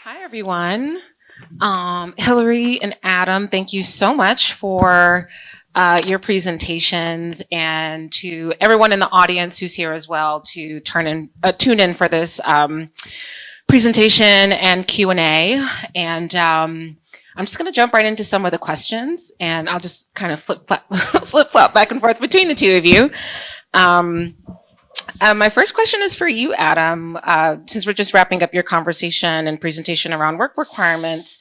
Hi, everyone. Hillary and Adam, thank you so much for your presentations, and to everyone in the audience who's here as well to tune in for this presentation and Q&A. And I'm just going to jump right into some of the questions, and I'll just kind of flip flop back and forth between the two of you. My first question is for you, Adam. Since we're just wrapping up your conversation and presentation around work requirements,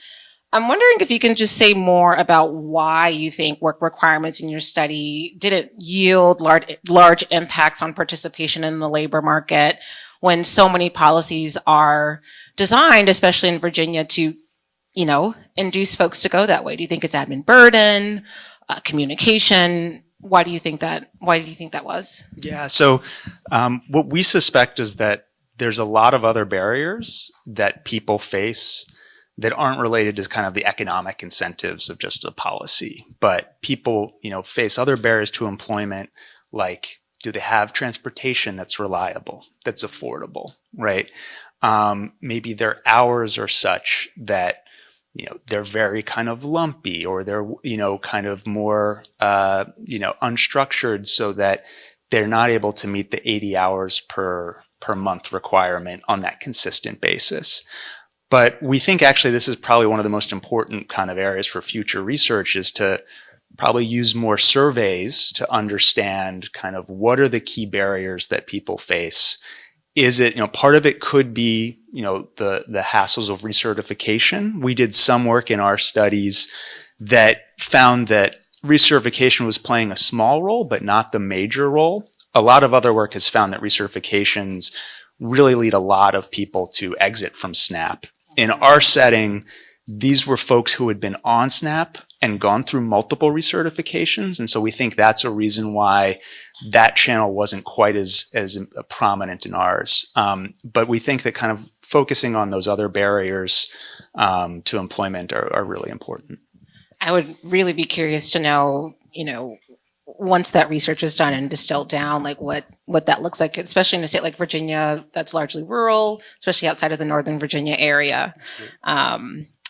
I'm wondering if you can just say more about why you think work requirements in your study didn't yield large impacts on participation in the labor market when so many policies are designed, especially in Virginia, to induce folks to go that way. Do you think it's admin burden, communication? Why do you think that was? Yeah, so what we suspect is that there's a lot of other barriers that people face that aren't related to kind of the economic incentives of just a policy. But people, face other barriers to employment, like do they have transportation that's reliable, that's affordable, right? Maybe their hours are such that they're very kind of lumpy, or they're, kind of more, unstructured, so that they're not able to meet the 80 hours per month requirement on that consistent basis. But we think actually this is probably one of the most important kind of areas for future research, is to probably use more surveys to understand kind of what are the key barriers that people face. Is it, part of it could be, the hassles of recertification. We did some work in our studies that found that recertification was playing a small role, but not the major role. A lot of other work has found that recertifications really lead a lot of people to exit from SNAP. In our setting, these were folks who had been on SNAP and gone through multiple recertifications. And so we think that's a reason why that channel wasn't quite as prominent in ours. But we think that kind of focusing on those other barriers to employment are really important. I would really be curious to know, once that research is done and distilled down, like what that looks like, especially in a state like Virginia that's largely rural, especially outside of the Northern Virginia area.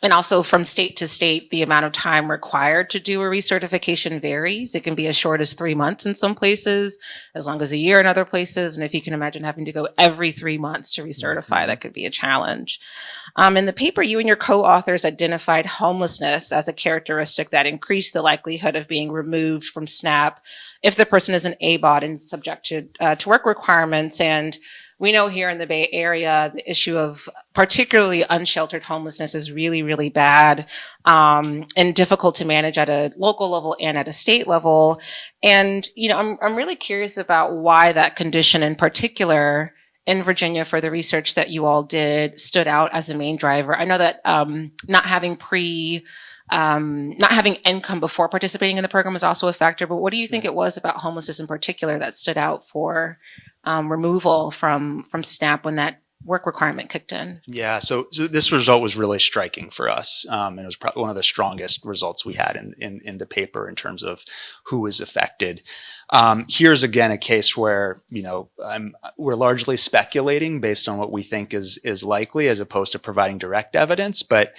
And also from state to state, the amount of time required to do a recertification varies. It can be as short as 3 months in some places, as long as a year in other places. And if you can imagine having to go every 3 months to recertify, that could be a challenge. In the paper, you and your co-authors identified homelessness as a characteristic that increased the likelihood of being removed from SNAP if the person is an ABOD and subjected to work requirements. And we know here in the Bay Area, the issue of particularly unsheltered homelessness is really, really bad and difficult to manage at a local level and at a state level. And, I'm really curious about why that condition in particular in Virginia, for the research that you all did, stood out as a main driver. I know that not having income before participating in the program is also a factor, but what do you think it was about homelessness in particular that stood out for removal from SNAP when that work requirement kicked in? Yeah, so this result was really striking for us, and it was probably one of the strongest results we had in the paper in terms of who was affected. Here's again a case where we're largely speculating based on what we think is likely, as opposed to providing direct evidence. But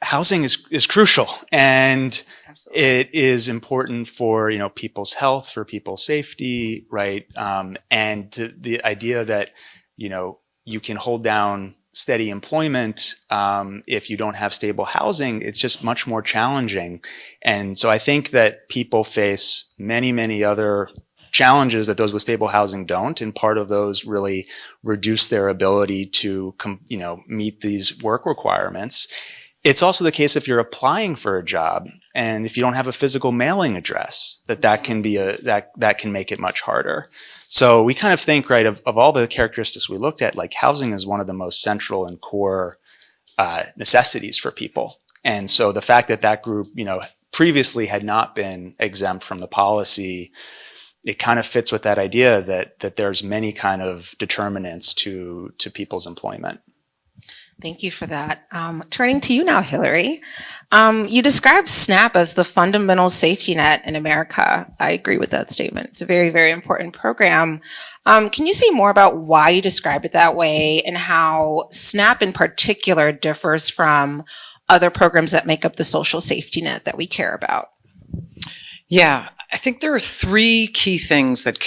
housing is crucial, and Absolutely. It is important for people's health, for people's safety, right? And the idea that you can hold down steady employment if you don't have stable housing, it's just much more challenging. And so I think that people face many other challenges that those with stable housing don't, and part of those really reduce their ability to meet these work requirements. It's also the case if you're applying for a job and if you don't have a physical mailing address, that can be that can make it much harder. So we kind of think, right, of all the characteristics we looked at, like housing is one of the most central and core necessities for people. And so the fact that that group, previously had not been exempt from the policy, it kind of fits with that idea that there's many kind of determinants to people's employment. Thank you for that. Turning to you now, Hillary. You described SNAP as the fundamental safety net in America. I agree with that statement. It's a very, very important program. Can you say more about why you describe it that way and how SNAP in particular differs from other programs that make up the social safety net that we care about? Yeah, I think there are three key things that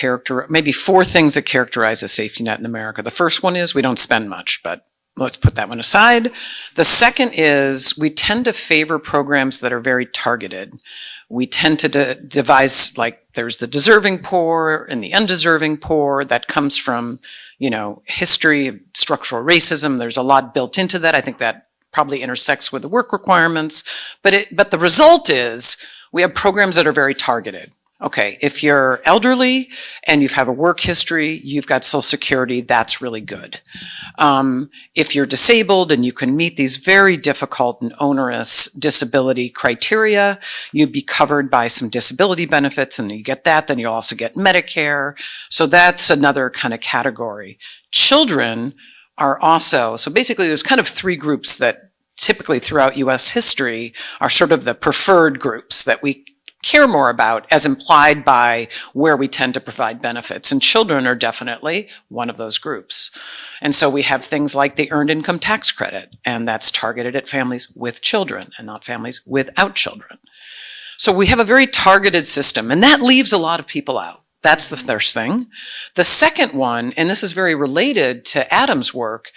maybe four things that characterize a safety net in America. The first one is we don't spend much, but let's put that one aside. The second is we tend to favor programs that are very targeted. We tend to devise, like, there's the deserving poor and the undeserving poor. That comes from, history of structural racism. There's a lot built into that. I think that probably intersects with the work requirements. But the result is we have programs that are very targeted. Okay, if you're elderly and you have a work history, you've got Social Security, that's really good. If you're disabled and you can meet these very difficult and onerous disability criteria, you'd be covered by some disability benefits, and you get that, then you'll also get Medicare. So that's another kind of category. Children are also, so basically there's kind of three groups that typically throughout US history are sort of the preferred groups that we care more about, as implied by where we tend to provide benefits. And children are definitely one of those groups. And so we have things like the Earned Income Tax Credit, and that's targeted at families with children and not families without children. So we have a very targeted system, and that leaves a lot of people out. That's the first thing. The second one, and this is very related to Adam's work,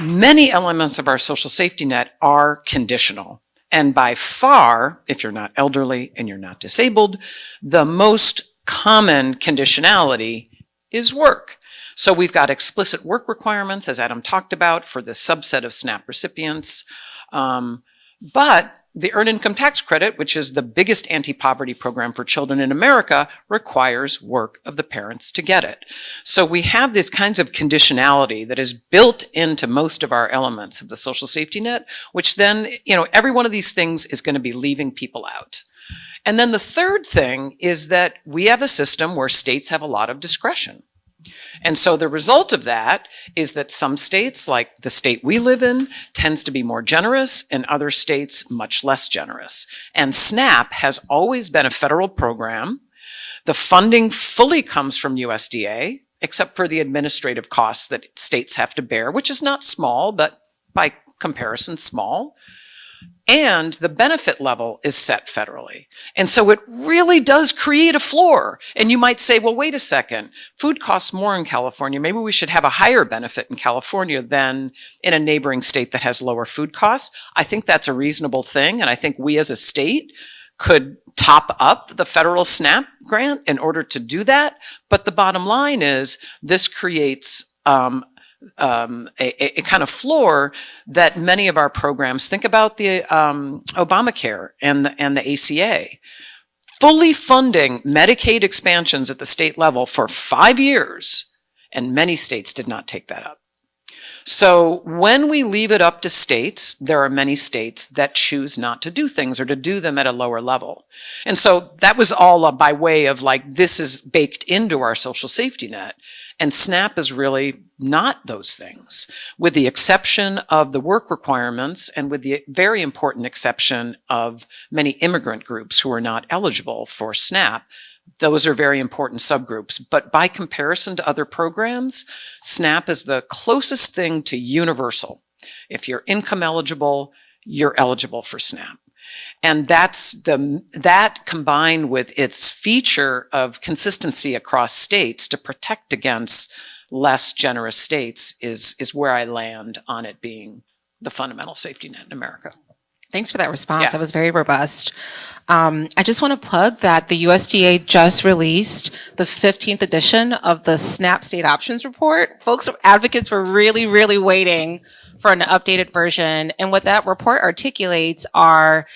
many elements of our social safety net are conditional. And by far, if you're not elderly and you're not disabled, the most common conditionality is work. So we've got explicit work requirements, as Adam talked about, for this subset of SNAP recipients. But the Earned Income Tax Credit, which is the biggest anti-poverty program for children in America, requires work of the parents to get it. So we have this kinds of conditionality that is built into most of our elements of the social safety net, which then, every one of these things is going to be leaving people out. And then the third thing is that we have a system where states have a lot of discretion. And so the result of that is that some states, like the state we live in, tends to be more generous, and other states much less generous. And SNAP has always been a federal program. The funding fully comes from USDA, except for the administrative costs that states have to bear, which is not small, but by comparison, small. And the benefit level is set federally. And so it really does create a floor. And you might say, well, wait a second, food costs more in California. Maybe we should have a higher benefit in California than in a neighboring state that has lower food costs. I think that's a reasonable thing. And I think we as a state could top up the federal SNAP grant in order to do that. But the bottom line is this creates a kind of floor that many of our programs, think about the Obamacare and the ACA, fully funding Medicaid expansions at the state level for 5 years, and many states did not take that up. So when we leave it up to states, there are many states that choose not to do things or to do them at a lower level. And so that was all by way of like, this is baked into our social safety net. And SNAP is really not those things, with the exception of the work requirements and with the very important exception of many immigrant groups who are not eligible for SNAP. Those are very important subgroups. But by comparison to other programs, SNAP is the closest thing to universal. If you're income eligible, you're eligible for SNAP. And that combined with its feature of consistency across states to protect against less generous states is where I land on it being the fundamental safety net in America. Thanks for that response. Yeah. That was very robust. I just want to plug that the USDA just released the 15th edition of the SNAP State Options Report. Folks, advocates were really, really waiting for an updated version. And what that report articulates are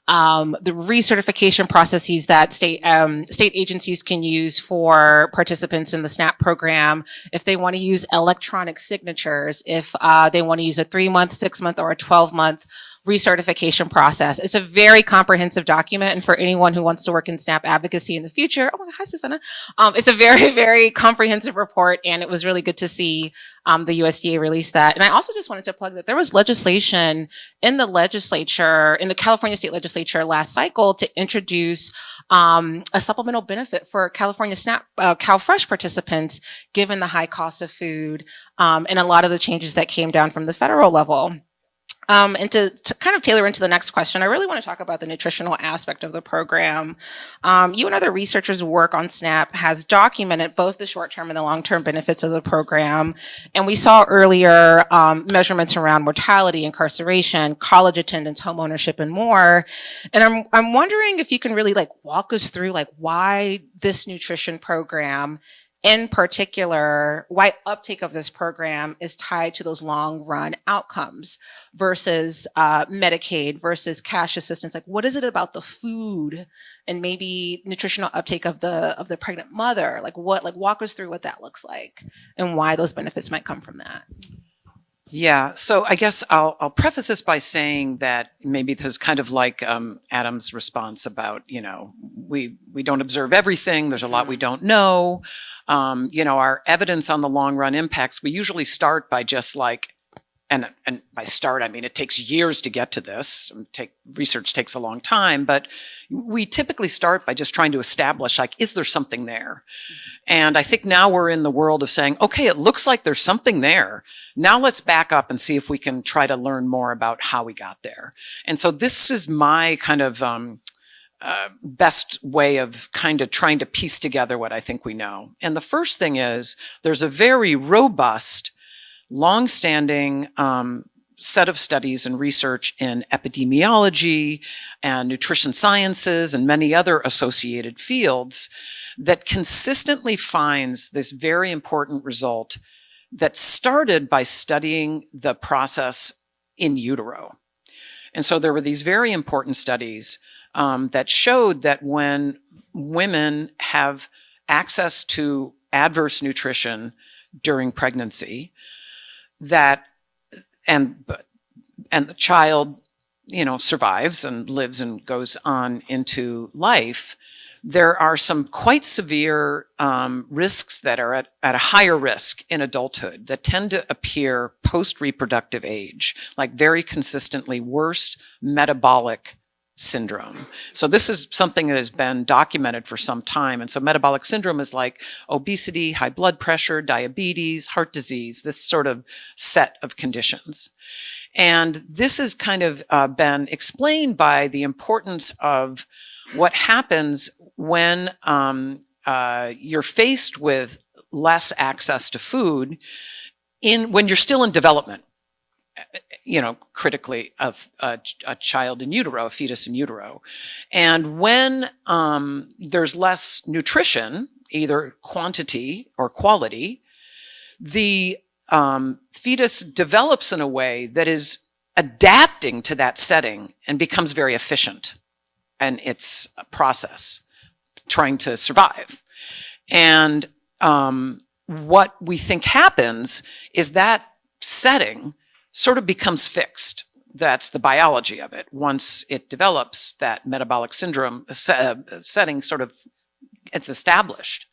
the recertification processes that state agencies can use for participants in the SNAP program, if they want to use electronic signatures, if they want to use a 3-month, 6-month, or a 12-month recertification process. It's a very comprehensive document, and for anyone who wants to work in SNAP advocacy in the future, oh my God, hi Susanna. It's a very, very comprehensive report, and it was really good to see the USDA release that. And I also just wanted to plug that there was legislation in the legislature, in the California state legislature last cycle, to introduce a supplemental benefit for California SNAP CalFresh participants, given the high cost of food and a lot of the changes that came down from the federal level. And to kind of tailor into the next question, I really want to talk about the nutritional aspect of the program. You and other researchers' work on SNAP has documented both the short-term and the long-term benefits of the program. And we saw earlier measurements around mortality, incarceration, college attendance, home ownership, and more. And I'm wondering if you can really walk us through why this nutrition program, in particular, why uptake of this program is tied to those long run outcomes versus Medicaid versus cash assistance. What is it about the food and maybe nutritional uptake of the pregnant mother? Walk us through what that looks like and why those benefits might come from that. Yeah, so I guess I'll preface this by saying that maybe this is kind of like Adam's response about, we don't observe everything. There's a lot we don't know. Our evidence on the long run impacts, we usually start by just and by start, I mean, it takes years to get to this. Research takes a long time, but we typically start by just trying to establish, is there something there? And I think now we're in the world of saying, okay, it looks like there's something there. Now let's back up and see if we can try to learn more about how we got there. And so this is my kind of best way of kind of trying to piece together what I think we know. And the first thing is there's a very robust, long-standing set of studies and research in epidemiology and nutrition sciences and many other associated fields that consistently finds this very important result that started by studying the process in utero. And so there were these very important studies that showed that when women have access to adverse nutrition during pregnancy, and the child, survives and lives and goes on into life, there are some quite severe risks that are at a higher risk in adulthood that tend to appear post-reproductive age, like very consistently worse metabolic syndrome. So this is something that has been documented for some time. And so metabolic syndrome is like obesity, high blood pressure, diabetes, heart disease, this sort of set of conditions. And this has kind of been explained by the importance of what happens when you're faced with less access to food when you're still in development. Critically, of a child in utero, a fetus in utero. And when there's less nutrition, either quantity or quality, the fetus develops in a way that is adapting to that setting and becomes very efficient in its process, trying to survive. And what we think happens is that setting sort of becomes fixed. That's the biology of it. Once it develops, that metabolic syndrome setting it's established.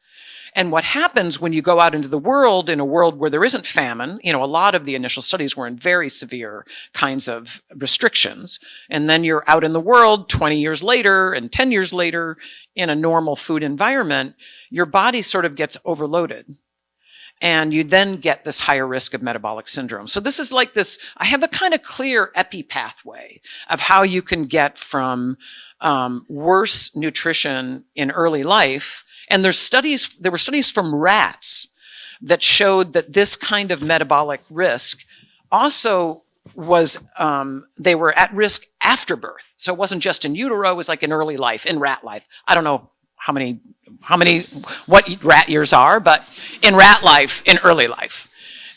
And what happens when you go out into the world, in a world where there isn't famine, a lot of the initial studies were in very severe kinds of restrictions. And then you're out in the world 20 years later and 10 years later in a normal food environment, your body sort of gets overloaded. And you then get this higher risk of metabolic syndrome. So this is like this, I have a kind of clear epi-pathway of how you can get from worse nutrition in early life. And there were studies from rats that showed that this kind of metabolic risk also was, they were at risk after birth. So it wasn't just in utero, it was like in early life, in rat life. I don't know what rat years are, but in rat life, in early life.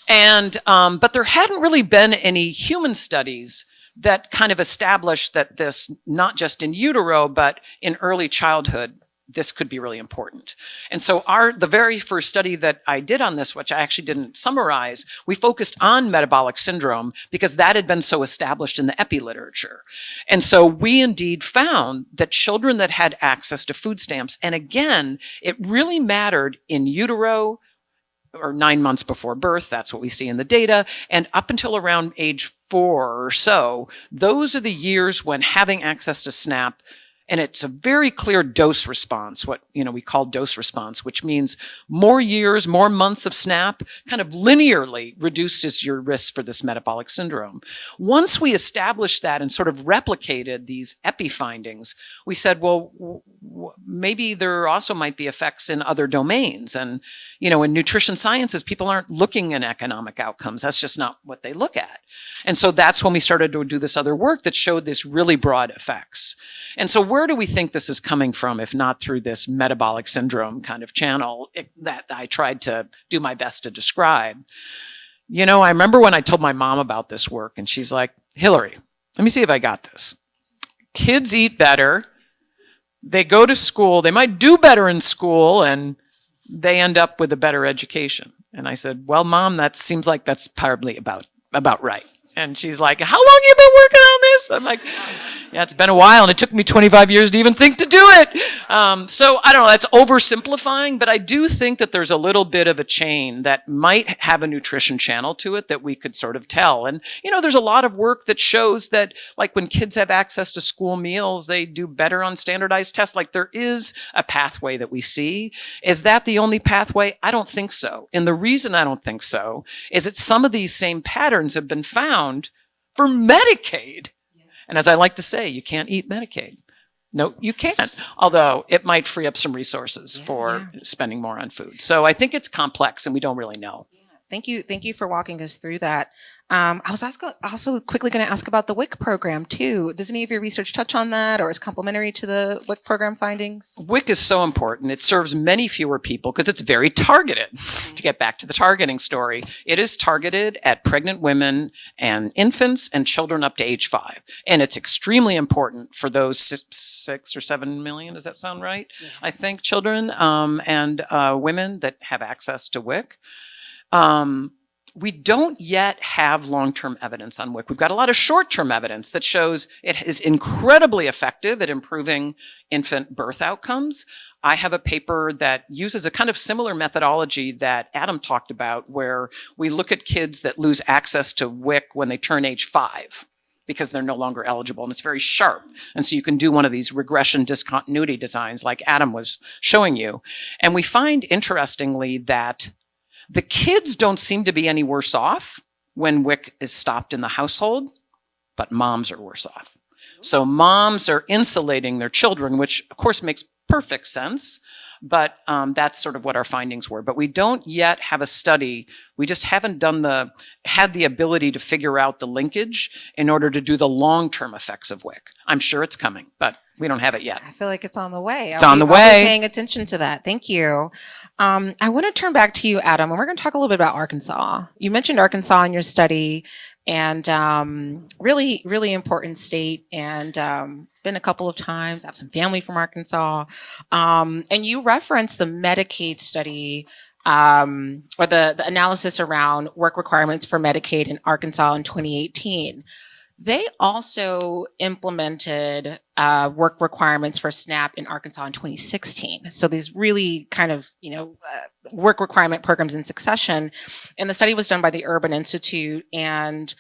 And, but there hadn't really been any human studies that kind of established that this, not just in utero, but in early childhood, this could be really important. And so the very first study that I did on this, which I actually didn't summarize, we focused on metabolic syndrome because that had been so established in the epi literature. And so we indeed found that children that had access to food stamps, and again, it really mattered in utero, or 9 months before birth, that's what we see in the data, and up until around age 4 or so, those are the years when having access to SNAP, and it's a very clear dose response, what we call dose response, which means more years, more months of SNAP kind of linearly reduces your risk for this metabolic syndrome. Once we established that and sort of replicated these epi findings, we said, well, maybe there also might be effects in other domains. And, in nutrition sciences, people aren't looking at economic outcomes. That's just not what they look at. And so that's when we started to do this other work that showed this really broad effects. And so where do we think this is coming from, if not through this metabolic syndrome kind of channel that I tried to do my best to describe? I remember when I told my mom about this work, and she's like, Hillary, let me see if I got this. Kids eat better. They go to school. They might do better in school, and they end up with a better education. And I said, well, Mom, that seems like that's probably about right. And she's like, how long have you been working on this? I'm like, yeah, it's been a while, and it took me 25 years to even think to do it. So I don't know, that's oversimplifying, but I do think that there's a little bit of a chain that might have a nutrition channel to it that we could sort of tell. And, there's a lot of work that shows that, like, when kids have access to school meals, they do better on standardized tests. Like, there is a pathway that we see. Is that the only pathway? I don't think so. And the reason I don't think so is that some of these same patterns have been found for Medicaid. And as I like to say, you can't eat Medicaid. No, you can't. Although it might free up some resources for spending more on food. So I think it's complex and we don't really know. Thank you for walking us through that. I was also quickly going to ask about the WIC program too. Does any of your research touch on that, or is complementary to the WIC program findings? WIC is so important. It serves many fewer people because it's very targeted. To get back to the targeting story, it is targeted at pregnant women and infants and children up to age 5. And it's extremely important for those 6 or 7 million, does that sound right? Yeah. I think children and women that have access to WIC. We don't yet have long-term evidence on WIC. We've got a lot of short-term evidence that shows it is incredibly effective at improving infant birth outcomes. I have a paper that uses a kind of similar methodology that Adam talked about, where we look at kids that lose access to WIC when they turn age 5 because they're no longer eligible, and it's very sharp. And so you can do one of these regression discontinuity designs like Adam was showing you. And we find, interestingly, that the kids don't seem to be any worse off when WIC is stopped in the household, but moms are worse off. So moms are insulating their children, which of course makes perfect sense, but that's sort of what our findings were. But we don't yet have a study. We just haven't had the ability to figure out the linkage in order to do the long-term effects of WIC. I'm sure it's coming, but we don't have it yet. I feel like it's on the way. It's on the way. I'll be paying attention to that. Thank you. I want to turn back to you, Adam, and we're going to talk a little bit about Arkansas. You mentioned Arkansas in your study, and really, really important state, and been a couple of times. I have some family from Arkansas. And you referenced the Medicaid study, or the analysis around work requirements for Medicaid in Arkansas in 2018. They also implemented work requirements for SNAP in Arkansas in 2016. So these really kind of, work requirement programs in succession. And the study was done by the Urban Institute, and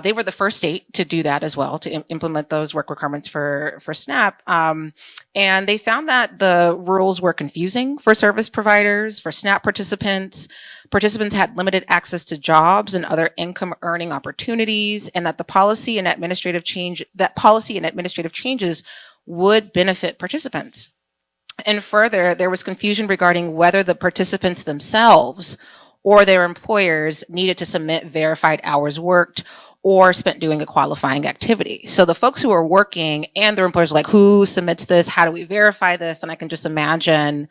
they were the first state to do that as well, to implement those work requirements for SNAP. And they found that the rules were confusing for service providers, for SNAP participants. Participants had limited access to jobs and other income earning opportunities, and that policy and administrative changes would benefit participants. And further, there was confusion regarding whether the participants themselves or their employers needed to submit verified hours worked or spent doing a qualifying activity. So the folks who are working and their employers are like, who submits this? How do we verify this? And I can just imagine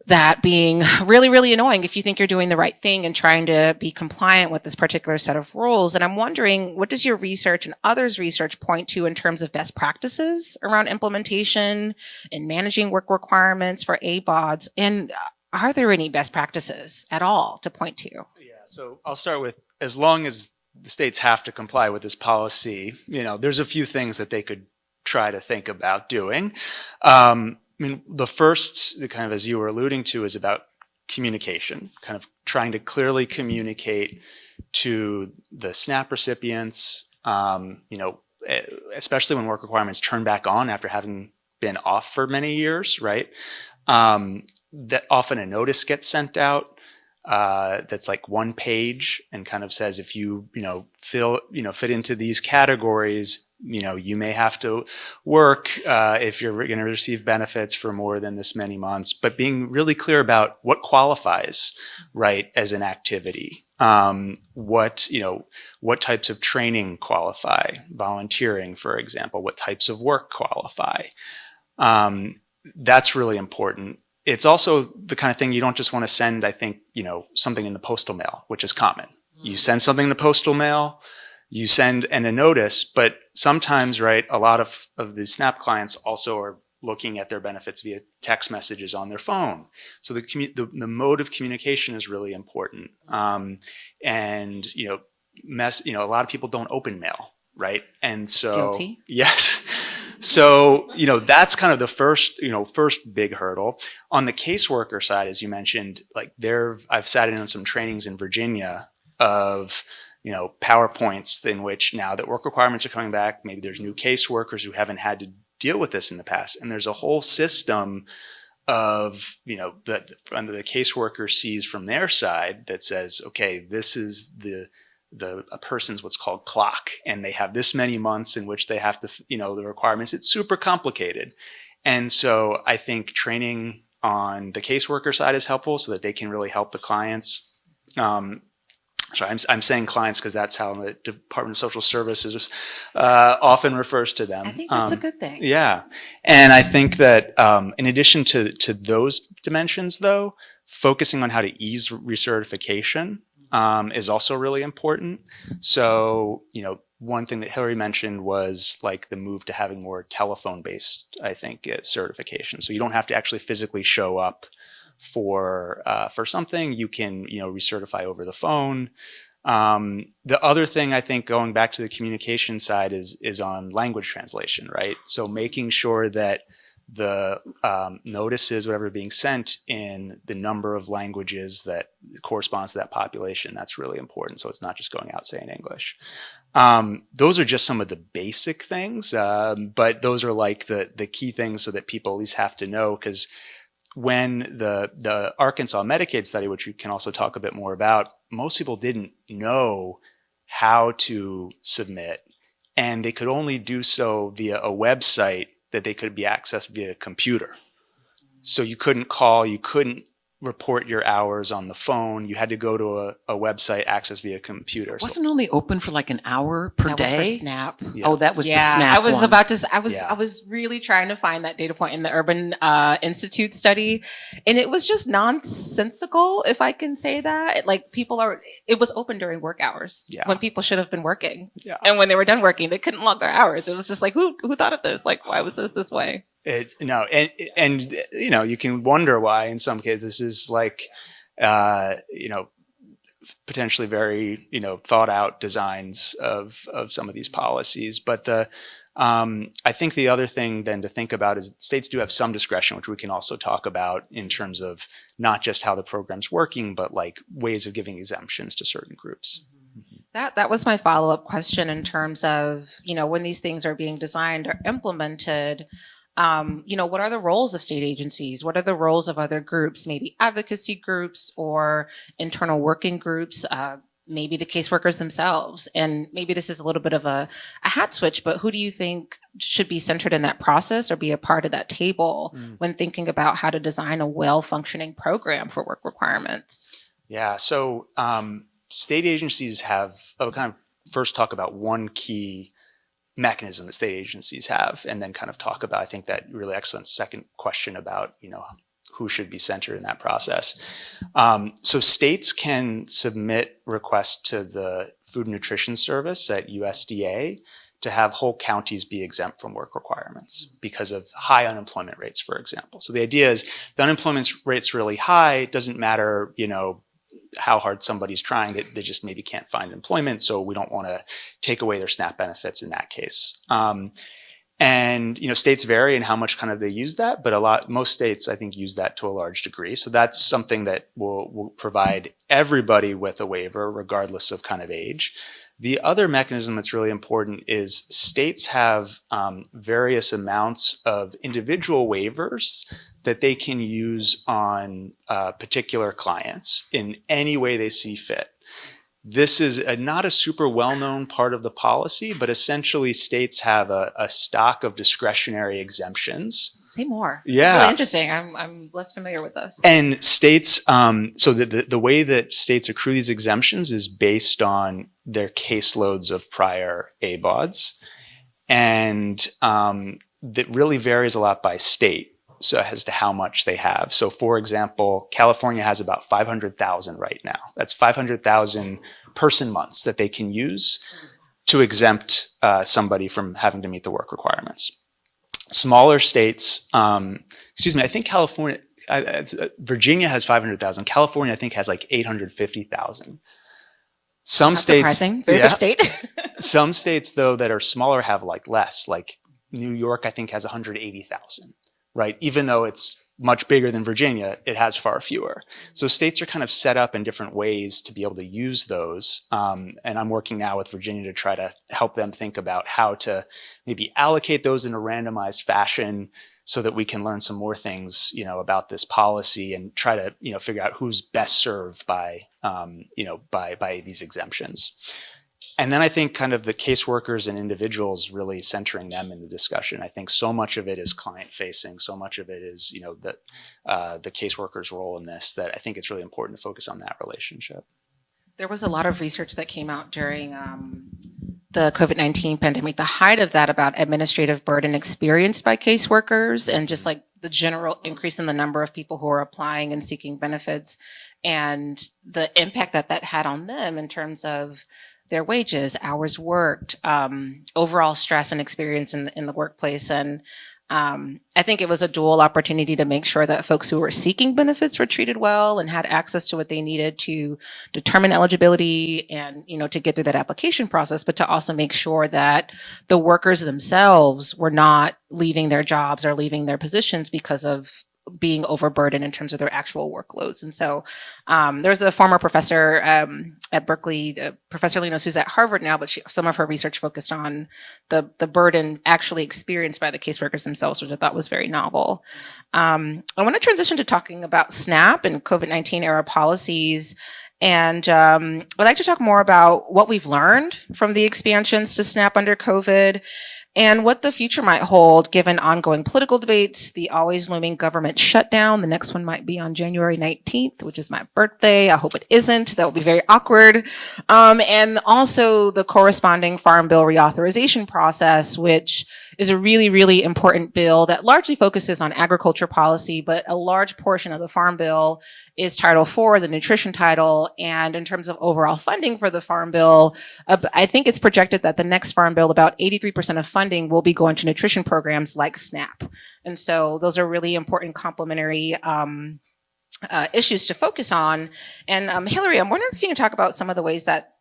that being really, really annoying if you think you're doing the right thing and trying to be compliant with this particular set of rules. And I'm wondering, what does your research and others' research point to in terms of best practices around implementation and managing work requirements for ABODs? And are there any best practices at all to point to? Yeah, so I'll start with, as long as the states have to comply with this policy, there's a few things that they could try to think about doing. I mean, the first, kind of as you were alluding to, is about communication, kind of trying to clearly communicate to the SNAP recipients, especially when work requirements turn back on after having been off for many years, right? That often a notice gets sent out that's like one page and kind of says, if you, fit into these categories, you may have to work if you're going to receive benefits for more than this many months, but being really clear about what qualifies, right, as an activity. What types of training qualify, volunteering, for example, what types of work qualify. That's really important. It's also the kind of thing you don't just want to send, I think, something in the postal mail, which is common. You send something in the postal mail, you send a notice, but sometimes, right, a lot of the SNAP clients also are looking at their benefits via text messages on their phone. So the mode of communication is really important. And a lot of people don't open mail, right? And so Guilty. Yes. So, that's kind of the first big hurdle. On the caseworker side, as you mentioned, I've sat in on some trainings in Virginia of PowerPoints in which, now that work requirements are coming back, maybe there's new caseworkers who haven't had to deal with this in the past. And there's a whole system of, that the caseworker sees from their side that says, okay, this is a person's what's called clock, and they have this many months in which they have to, the requirements. It's super complicated. And so I think training on the caseworker side is helpful so that they can really help the clients. I'm saying clients because that's how the Department of Social Services often refers to them. I think that's a good thing. Yeah. And I think that in addition to those dimensions, though, focusing on how to ease recertification is also really important. So, one thing that Hillary mentioned was like the move to having more telephone-based, I think, certification. So you don't have to actually physically show up for something. You can, recertify over the phone. The other thing, I think, going back to the communication side is on language translation, right? So making sure that the notices, whatever being sent, in the number of languages that corresponds to that population, that's really important. So it's not just going out saying English. Those are just some of the basic things, but those are like the key things so that people at least have to know, because when the Arkansas Medicaid study, which we can also talk a bit more about, most people didn't know how to submit, and they could only do so via a website that they could be accessed via a computer. So you couldn't call, you couldn't report your hours on the phone. You had to go to a website accessed via computer. Wasn't only open for like an hour per That day? was for SNAP. Yeah. Oh, that was the Yeah, SNAP I was one. about to. I Yeah. was really trying to find that data point in the Urban Institute study, and it was just nonsensical, if I can say that. It was open during work hours when people should have been working, and when they were done working, they couldn't log their hours. It was just like, who thought of this? Like, why was this way? It's no, and you can wonder why in some cases this is like, potentially very, thought out designs of some of these policies. But I think the other thing then to think about is states do have some discretion, which we can also talk about in terms of not just how the program's working, but like ways of giving exemptions to certain groups. That was my follow-up question in terms of, when these things are being designed or implemented, what are the roles of state agencies? What are the roles of other groups, maybe advocacy groups or internal working groups, maybe the caseworkers themselves? And maybe this is a little bit of a hat switch, but who do you think should be centered in that process or be a part of that table when thinking about how to design a well-functioning program for work requirements? Yeah, so state agencies have, I'll kind of first talk about one key mechanism that state agencies have, and then kind of talk about, I think, that really excellent second question about, who should be centered in that process. So states can submit requests to the Food and Nutrition Service at USDA to have whole counties be exempt from work requirements because of high unemployment rates, for example. So the idea is the unemployment rate's really high, doesn't matter, how hard somebody's trying, they just maybe can't find employment, so we don't want to take away their SNAP benefits in that case. And states vary in how much kind of they use that, but most states I think use that to a large degree. So that's something that will provide everybody with a waiver regardless of kind of age. The other mechanism that's really important is states have various amounts of individual waivers that they can use on particular clients in any way they see fit. This is not a super well-known part of the policy, but essentially states have a stock of discretionary exemptions. Say more. Yeah. Really interesting. I'm less familiar with this. And states, so the way that states accrue these exemptions is based on their caseloads of prior ABODs. And that really varies a lot by state. So as to how much they have. So for example, California has about 500,000 right now. That's 500,000 person months that they can use to exempt somebody from having to meet the work requirements. Smaller states, I think California, Virginia has 500,000. California, I think, has like 850,000. Some Not states, surprising. Very big state. Some states though that are smaller have like less. Like New York, I think, has 180,000. Right? Even though it's much bigger than Virginia, it has far fewer. So states are kind of set up in different ways to be able to use those. And I'm working now with Virginia to try to help them think about how to maybe allocate those in a randomized fashion so that we can learn some more things, about this policy and try to, figure out who's best served by these exemptions. And then I think kind of the caseworkers and individuals, really centering them in the discussion. I think so much of it is client facing. So much of it is, the caseworker's role in this, that I think it's really important to focus on that relationship. There was a lot of research that came out during the COVID-19 pandemic, the height of that, about administrative burden experienced by caseworkers and just like the general increase in the number of people who are applying and seeking benefits and the impact that that had on them in terms of their wages, hours worked, overall stress and experience in the workplace. And I think it was a dual opportunity to make sure that folks who were seeking benefits were treated well and had access to what they needed to determine eligibility and, to get through that application process, but to also make sure that the workers themselves were not leaving their jobs or leaving their positions because of being overburdened in terms of their actual workloads. And so there's a former professor at Berkeley, Professor Linos, who's at Harvard now, but some of her research focused on the burden actually experienced by the caseworkers themselves, which I thought was very novel. I want to transition to talking about SNAP and COVID-19 era policies. And I'd like to talk more about what we've learned from the expansions to SNAP under COVID and what the future might hold given ongoing political debates, the always looming government shutdown. The next one might be on January 19th, which is my birthday. I hope it isn't. That will be very awkward. And also the corresponding Farm Bill reauthorization process, which is a really, really important bill that largely focuses on agriculture policy, but a large portion of the Farm Bill is Title IV, the nutrition title. And in terms of overall funding for the Farm Bill, I think it's projected that the next Farm Bill, about 83% of funding will be going to nutrition programs like SNAP. And so those are really important complementary issues to focus on. And Hillary, I'm wondering if you can talk about some of the ways that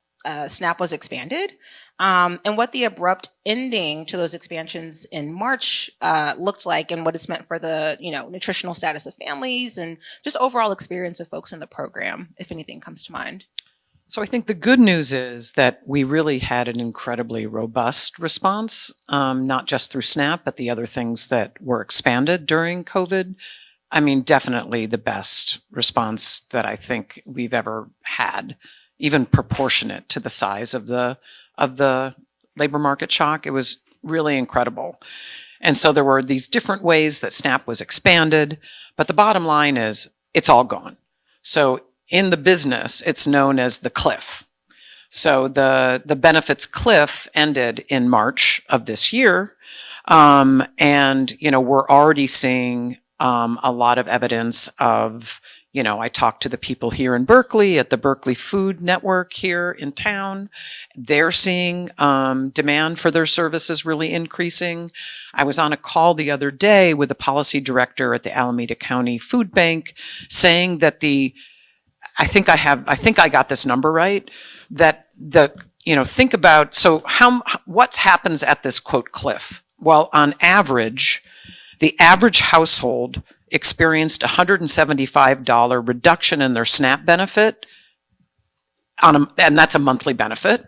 SNAP was expanded, and what the abrupt ending to those expansions in March looked like, and what it's meant for the nutritional status of families and just overall experience of folks in the program, if anything comes to mind. So I think the good news is that we really had an incredibly robust response, not just through SNAP, but the other things that were expanded during COVID. I mean, definitely the best response that I think we've ever had, even proportionate to the size of the labor market shock. It was really incredible. And so there were these different ways that SNAP was expanded, but the bottom line is it's all gone. So in the business, it's known as the cliff. So the benefits cliff ended in March of this year. And, we're already seeing a lot of evidence of, I talked to the people here in Berkeley at the Berkeley Food Network here in town. They're seeing demand for their services really increasing. I was on a call the other day with the policy director at the Alameda County Food Bank saying that I think I got this number right, that think about, so what happens at this quote cliff? Well, on average, the average household experienced a $175 reduction in their SNAP benefit, and that's a monthly benefit,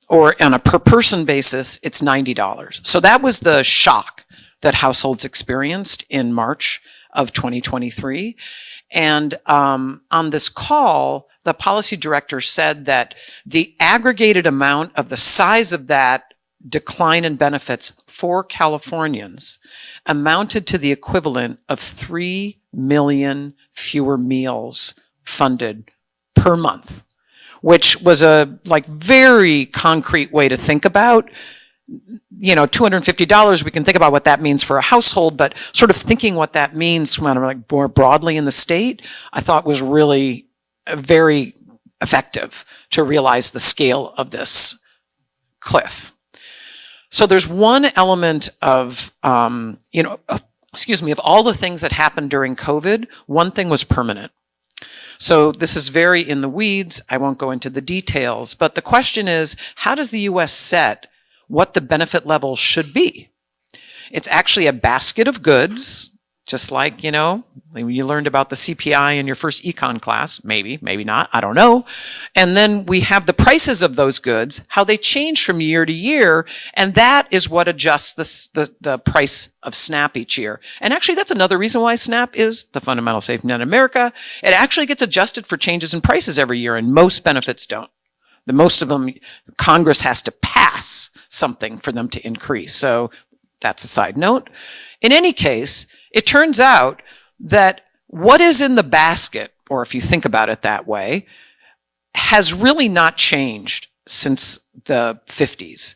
or on a per person basis, it's $90. So that was the shock that households experienced in March of 2023. And on this call, the policy director said that the aggregated amount of the size of that decline in benefits for Californians amounted to the equivalent of 3 million fewer meals funded per month, which was a very concrete way to think about. $250, we can think about what that means for a household, but sort of thinking what that means more broadly in the state, I thought was really very effective to realize the scale of this cliff. So there's one element of, of all the things that happened during COVID, one thing was permanent. So this is very in the weeds. I won't go into the details, but the question is, how does the U.S. set what the benefit level should be? It's actually a basket of goods, just like, you learned about the CPI in your first econ class, maybe not, I don't know. And then we have the prices of those goods, how they change from year to year, and that is what adjusts the price of SNAP each year. And actually, that's another reason why SNAP is the fundamental safety net in America. It actually gets adjusted for changes in prices every year, and most benefits don't. The most of them, Congress has to pass something for them to increase. So that's a side note. In any case, it turns out that what is in the basket, or if you think about it that way, has really not changed since the 50s.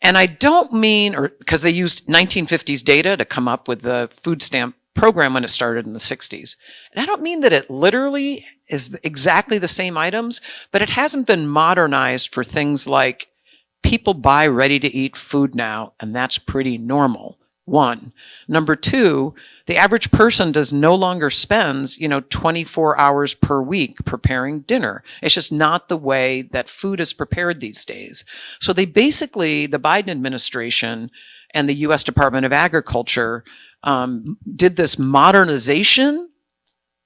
And I don't mean, because they used 1950s data to come up with the food stamp program when it started in the 60s. And I don't mean that it literally is exactly the same items, but it hasn't been modernized for things like people buy ready-to-eat food now, and that's pretty normal. One. Number two, the average person no longer spends, 24 hours per week preparing dinner. It's just not the way that food is prepared these days. So the Biden administration and the U.S. Department of Agriculture did this modernization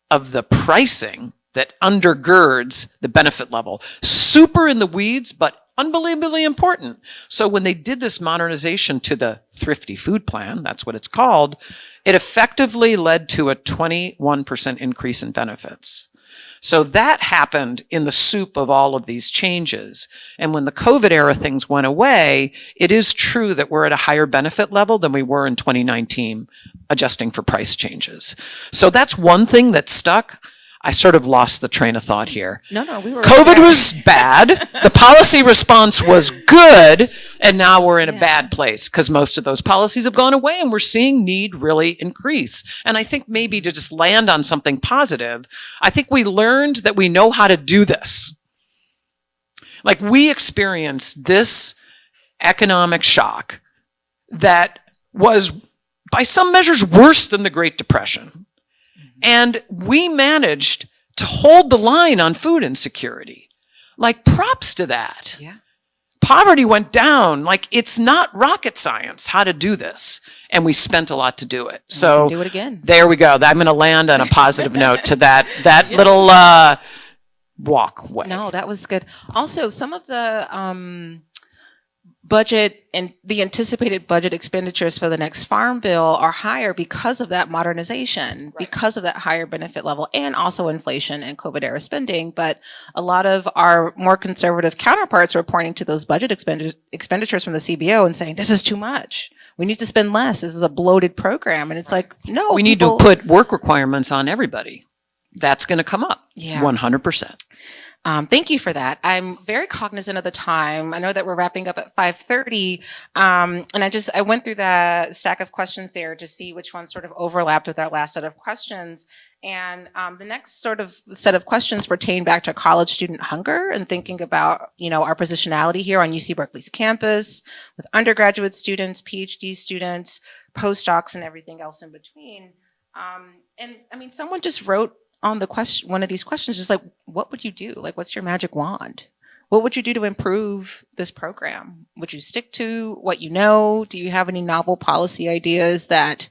of the pricing that undergirds the benefit level. Super in the weeds, but unbelievably important. So when they did this modernization to the Thrifty Food Plan, that's what it's called, it effectively led to a 21% increase in benefits. So that happened in the soup of all of these changes. And when the COVID era things went away, it is true that we're at a higher benefit level than we were in 2019, adjusting for price changes. So that's one thing that stuck. I sort of lost the train of thought here. No, we were. COVID was bad. The policy response was good. And now we're in a bad place because most of those policies have gone away and we're seeing need really increase. And I think maybe to just land on something positive, I think we learned that we know how to do this. Like we experienced this economic shock that was by some measures worse than the Great Depression. And we managed to hold the line on food insecurity. Like props to that. Yeah. Poverty went down. Like it's not rocket science how to do this. And we spent a lot to do it. So we can do it again. There we go. I'm going to land on a positive note to that little walkway. No, that was good. Also, some of the budget and the anticipated budget expenditures for the next farm bill are higher because of that modernization, because of that higher benefit level, and also inflation and COVID era spending. But a lot of our more conservative counterparts were pointing to those budget expenditures from the CBO and saying, this is too much. We need to spend less. This is a bloated program. And it's like, no. We need to put work requirements on everybody. That's going to come up. Yeah. 100%. Thank you for that. I'm very cognizant of the time. I know that we're wrapping up at 5:30, and I went through that stack of questions there to see which ones sort of overlapped with our last set of questions. And the next sort of set of questions pertain back to college student hunger and thinking about, our positionality here on UC Berkeley's campus with undergraduate students, PhD students, postdocs, and everything else in between. And I mean, someone just wrote on the question, one of these questions, just like, what would you do? Like, what's your magic wand? What would you do to improve this program? Would you stick to what you know? Do you have any novel policy ideas that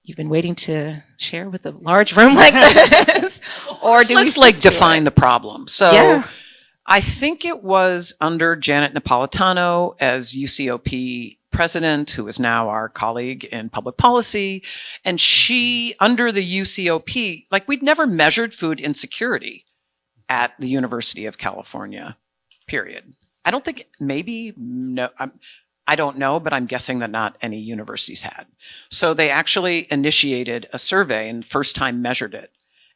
you've been waiting to share with a large room like this? Or do let's define the problem. So yeah. I think it was under Janet Napolitano as UCOP president, who is now our colleague in public policy. And she, under the UCOP, we'd never measured food insecurity at the University of California, period. I don't think, I don't know, but I'm guessing that not any universities had. So they actually initiated a survey and first time measured it.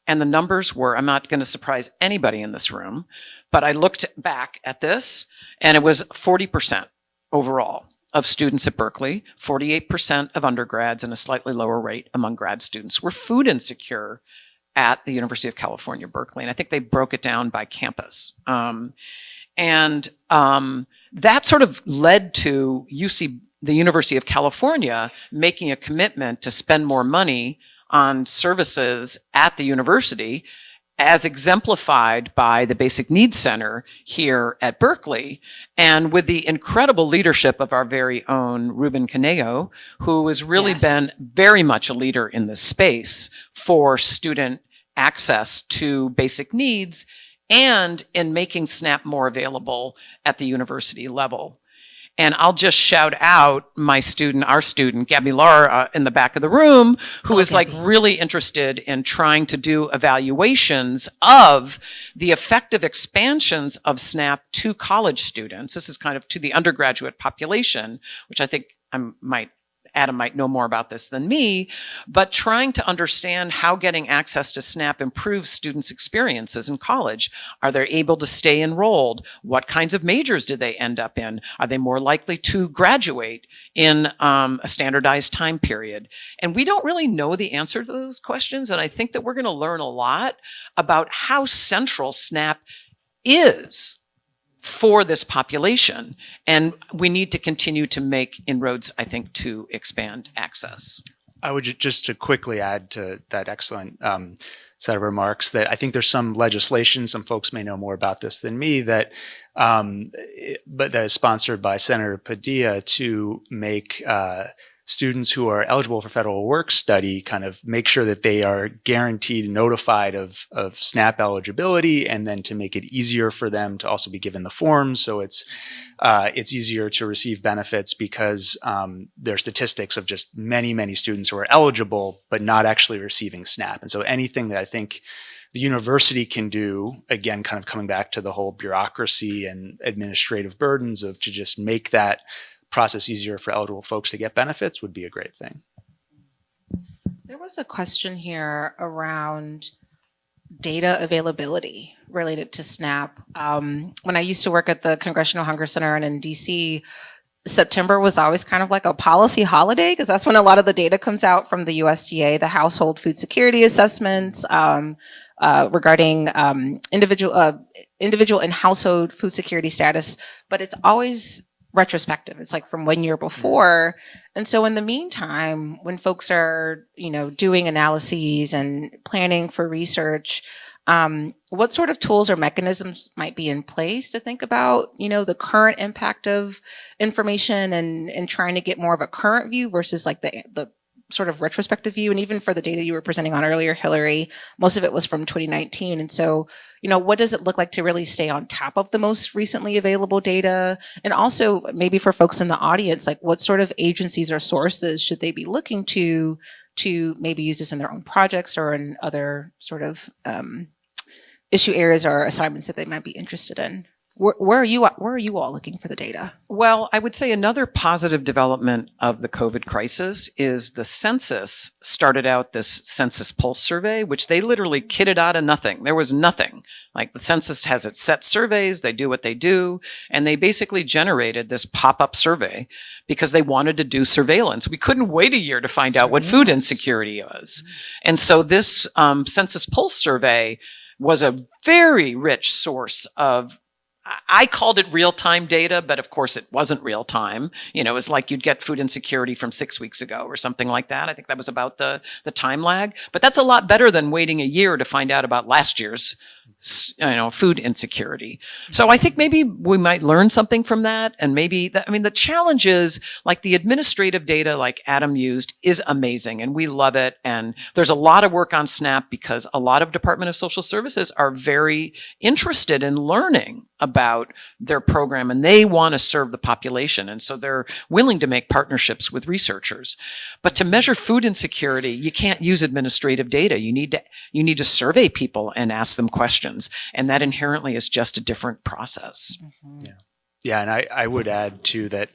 And the numbers were, I'm not going to surprise anybody in this room, but I looked back at this and it was 40% overall of students at Berkeley, 48% of undergrads, and a slightly lower rate among grad students were food insecure at the University of California, Berkeley. And I think they broke it down by campus. That sort of led to the University of California making a commitment to spend more money on services at the university, as exemplified by the Basic Needs Center here at Berkeley, and with the incredible leadership of our very own Ruben Caneo, who has really been very much a leader in this space for student access to basic needs and in making SNAP more available at the university level. And I'll just shout out our student, Gabby Lara, in the back of the room, who is really interested in trying to do evaluations of the effective expansions of SNAP to college students. This is kind of to the undergraduate population, which I think Adam might know more about this than me, but trying to understand how getting access to SNAP improves students' experiences in college. Are they able to stay enrolled? What kinds of majors do they end up in? Are they more likely to graduate in a standardized time period? And we don't really know the answer to those questions, and I think that we're going to learn a lot about how central SNAP is for this population. And we need to continue to make inroads, I think, to expand access. I would just to quickly add to that excellent set of remarks that I think there's some legislation, some folks may know more about this than me, but that is sponsored by Senator Padilla to make students who are eligible for federal work study kind of make sure that they are guaranteed and notified of SNAP eligibility, and then to make it easier for them to also be given the forms. So it's easier to receive benefits because there are statistics of just many, many students who are eligible but not actually receiving SNAP. And so anything that I think the university can do, again, kind of coming back to the whole bureaucracy and administrative burdens to just make that process easier for eligible folks to get benefits would be a great thing. There was a question here around data availability related to SNAP. When I used to work at the Congressional Hunger Center and in DC, September was always kind of like a policy holiday because that's when a lot of the data comes out from the USDA, the household food security assessments regarding individual and household food security status, but it's always retrospective. It's like from 1 year before. And so in the meantime, when folks are, doing analyses and planning for research, what sort of tools or mechanisms might be in place to think about, the current impact of information and trying to get more of a current view versus like the sort of retrospective view? And even for the data you were presenting on earlier, Hillary, most of it was from 2019. And so, what does it look like to really stay on top of the most recently available data? And also maybe for folks in the audience, like what sort of agencies or sources should they be looking to maybe use this in their own projects or in other sort of issue areas or assignments that they might be interested in? Where are you all looking for the data? Well, I would say another positive development of the COVID crisis is the census started out this census pulse survey, which they literally kitted out of nothing. There was nothing. Like the census has its set surveys, they do what they do, and they basically generated this pop-up survey because they wanted to do surveillance. We couldn't wait a year to find out what food insecurity was. And so this census pulse survey was a very rich source of, I called it real-time data, but of course it wasn't real-time. You know, it was like you'd get food insecurity from 6 weeks ago or something like that. I think that was about the time lag. But that's a lot better than waiting a year to find out about last year's, food insecurity. So I think maybe we might learn something from that. And maybe, the challenge is, like, the administrative data like Adam used is amazing and we love it. And there's a lot of work on SNAP because a lot of Department of Social Services are very interested in learning about their program and they want to serve the population. And so they're willing to make partnerships with researchers. But to measure food insecurity, you can't use administrative data. You need to survey people and ask them questions. And that inherently is just a different process. Mm-hmm. Yeah. And I would add too that,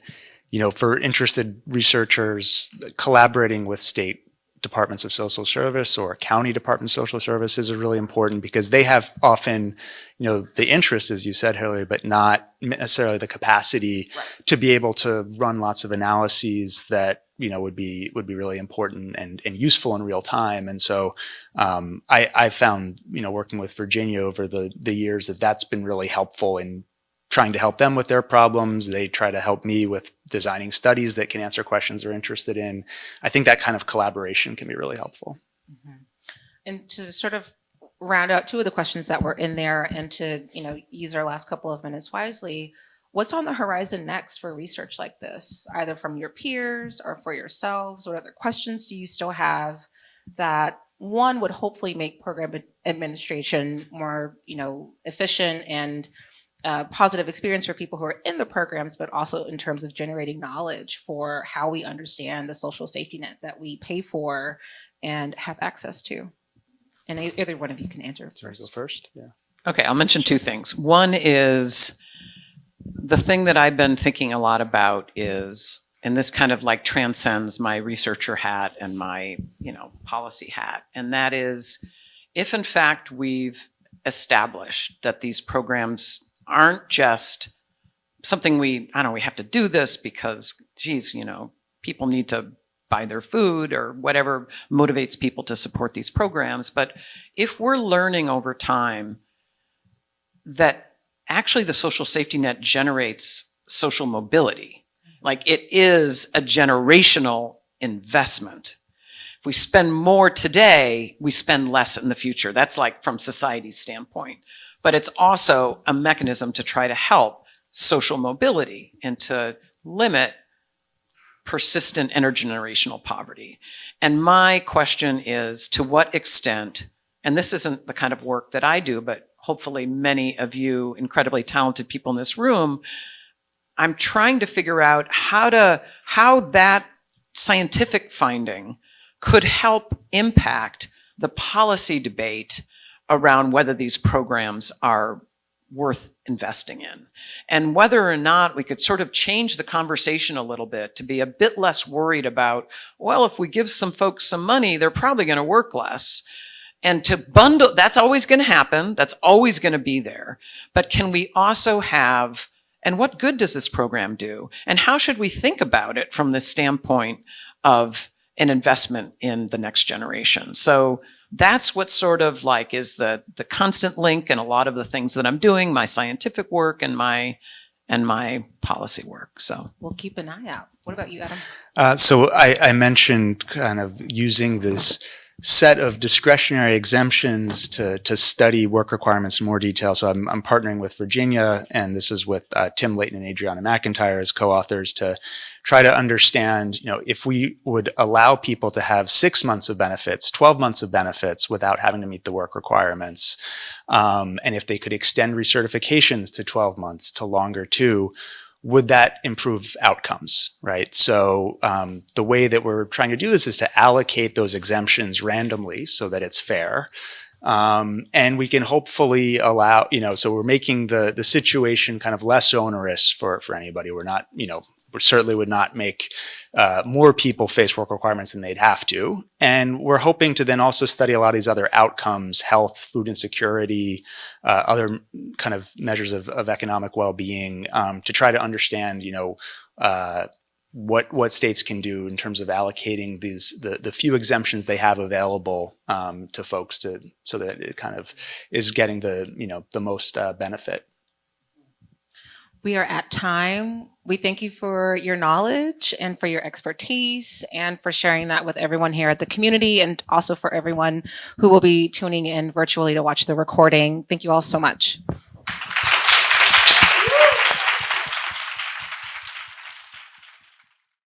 for interested researchers, collaborating with state departments of social service or county department of social services is really important because they have often, the interest, as you said, Hillary, but not necessarily the capacity to be able to run lots of analyses that, would be really important and useful in real time. And so I found, working with Virginia over the years that's been really helpful in trying to help them with their problems. They try to help me with designing studies that can answer questions they're interested in. I think that kind of collaboration can be really helpful. Mm-hmm. And to sort of round out two of the questions that were in there and to, use our last couple of minutes wisely, what's on the horizon next for research like this, either from your peers or for yourselves? What other questions do you still have that one would hopefully make program administration more, efficient and positive experience for people who are in the programs, but also in terms of generating knowledge for how we understand the social safety net that we pay for and have access to? And either one of you can answer first. Go first. Yeah. Okay, I'll mention two things. One is the thing that I've been thinking a lot about is, and this kind of like transcends my researcher hat and my, policy hat, and that is, if in fact we've established that these programs aren't just something we have to do this because, people need to buy their food or whatever motivates people to support these programs. But if we're learning over time that actually the social safety net generates social mobility, like it is a generational investment. If we spend more today, we spend less in the future. That's like from society's standpoint. But it's also a mechanism to try to help social mobility and to limit persistent intergenerational poverty. And my question is, to what extent, and this isn't the kind of work that I do, but hopefully many of you incredibly talented people in this room, I'm trying to figure out how that scientific finding could help impact the policy debate around whether these programs are worth investing in, and whether or not we could sort of change the conversation a little bit to be a bit less worried about, well, if we give some folks some money, they're probably going to work less. And to bundle, that's always going to happen. That's always going to be there. But can we also have, and what good does this program do? And how should we think about it from the standpoint of an investment in the next generation? So that's what sort of like is the constant link in a lot of the things that I'm doing, my scientific work and my policy work. So we'll keep an eye out. What about you, Adam? So I mentioned kind of using this set of discretionary exemptions to study work requirements in more detail. So I'm partnering with Virginia, and this is with Tim Layton and Adriana McIntyre as co-authors, to try to understand, if we would allow people to have 6 months of benefits, 12 months of benefits without having to meet the work requirements, and if they could extend recertifications to 12 months to longer too, would that improve outcomes, right? So the way that we're trying to do this is to allocate those exemptions randomly so that it's fair. And we can hopefully allow, so we're making the situation kind of less onerous for anybody. We're not, we certainly would not make more people face work requirements than they'd have to. And we're hoping to then also study a lot of these other outcomes, health, food insecurity, other kind of measures of economic well-being, to try to understand, what states can do in terms of allocating the few exemptions they have available to folks so that it kind of is getting the most benefit. We are at time. We thank you for your knowledge and for your expertise and for sharing that with everyone here at the community, and also for everyone who will be tuning in virtually to watch the recording. Thank you all so much.